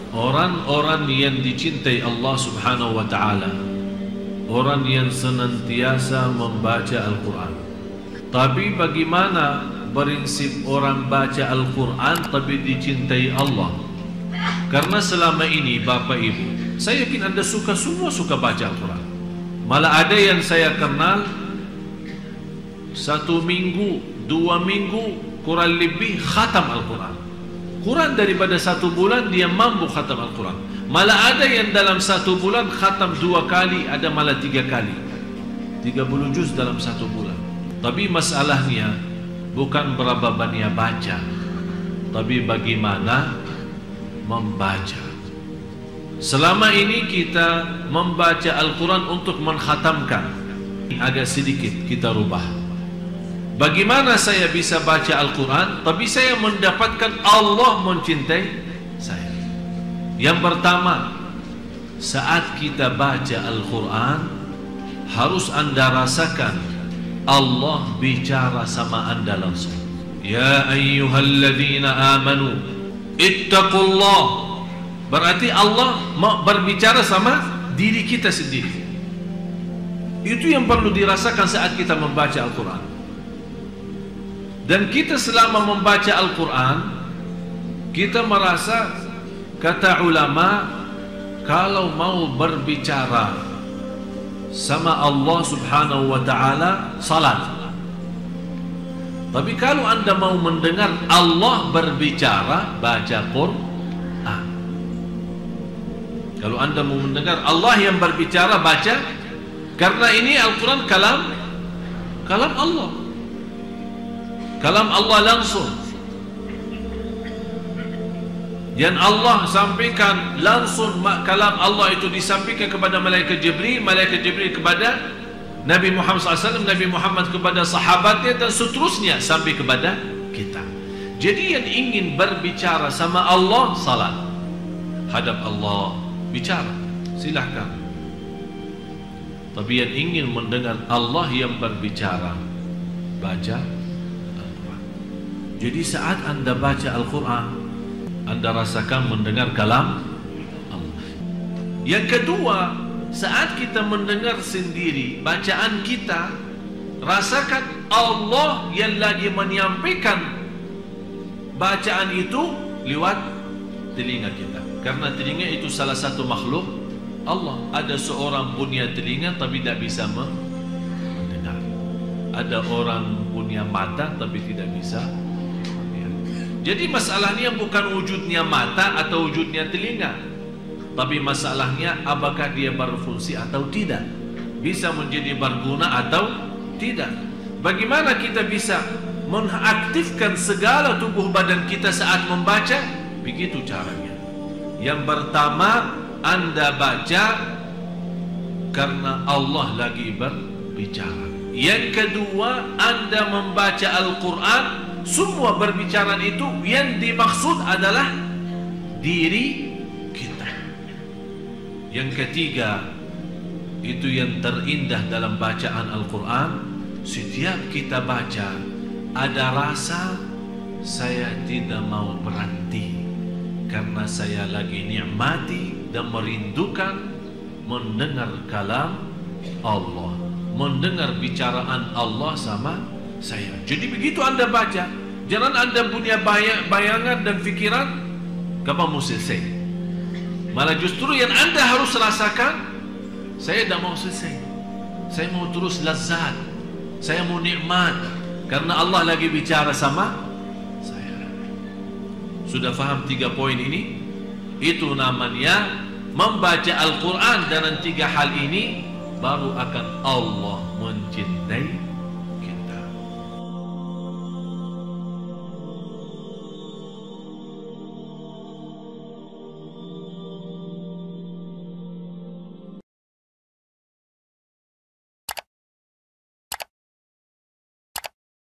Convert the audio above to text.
orang-orang yang dicintai Allah Subhanahu wa ta'ala, orang yang senantiasa membaca Al-Quran. Tapi bagaimana prinsip orang baca Al-Quran tapi dicintai Allah? Karena selama ini Bapak Ibu, saya yakin Anda semua suka baca Al-Quran. Malah ada yang saya kenal 1 minggu, 2 minggu kurang lebih khatam Al-Quran. Kurang daripada 1 bulan dia mampu khatam Al-Quran. Malah ada yang dalam 1 bulan khatam 2 kali, ada malah 3 kali, 30 juz dalam 1 bulan. Tapi masalahnya bukan berapa banyak baca, tapi bagaimana membaca. Selama ini kita membaca Al-Quran untuk mengkhatamkan, agak sedikit kita rubah. Bagaimana saya bisa baca Al-Quran tapi saya mendapatkan Allah mencintai saya? Yang pertama, saat kita baca Al-Quran harus Anda rasakan Allah bicara sama Anda langsung. Ya ayyuhalladzina amanu ittaqullah. Berarti Allah mau berbicara sama diri kita sendiri. Itu yang perlu dirasakan saat kita membaca Al-Quran. Dan kita selama membaca Al-Quran, kita merasa, kata ulama, kalau mau berbicara sama Allah Subhanahu wa ta'ala, salat. Tapi kalau Anda mau mendengar Allah berbicara, baca Quran. Kalau Anda mau mendengar Allah yang berbicara, baca. Karena ini Al-Quran kalam Allah, kalam Allah langsung, yang Allah sampaikan langsung. Kalam Allah itu disampaikan kepada malaikat Jibril kepada Nabi Muhammad SAW, Nabi Muhammad kepada sahabatnya, dan seterusnya sampai kepada kita. Jadi yang ingin berbicara sama Allah, salat, hadap Allah, bicara, silahkan. Tapi yang ingin mendengar Allah yang berbicara, baca Al-Quran. Jadi saat Anda baca Al-Quran, Anda rasakan mendengar kalam Allah. Yang kedua, saat kita mendengar sendiri bacaan kita, rasakan Allah yang lagi menyampaikan bacaan itu lewat telinga kita. Karena telinga itu salah satu makhluk Allah. Ada seorang punya telinga tapi tidak bisa mendengar. Ada orang punya mata tapi tidak bisa melihat. Jadi masalahnya bukan wujudnya mata atau wujudnya telinga, tapi masalahnya apakah dia berfungsi atau tidak, bisa menjadi berguna atau tidak. Bagaimana kita bisa mengaktifkan segala tubuh badan kita saat membaca? Begitu caranya. Yang pertama, Anda baca karena Allah lagi berbicara. Yang kedua, Anda membaca Al-Quran, semua berbicara itu yang dimaksud adalah diri kita. Yang ketiga, itu yang terindah dalam bacaan Al-Quran, setiap kita baca ada rasa saya tidak mau berhenti, karena saya lagi nikmati dan merindukan mendengar kalam Allah, mendengar bicaraan Allah sama saya. Jadi begitu Anda baca, jangan Anda punya bayangan dan pikiran kapan mau selesai. Malah justru yang Anda harus rasakan, saya tidak mau selesai, saya mau terus lazat, saya mau nikmat, karena Allah lagi bicara sama saya. Sudah faham 3 poin ini? Itu namanya membaca Al-Quran. Dan 3 hal ini baru akan Allah mencintai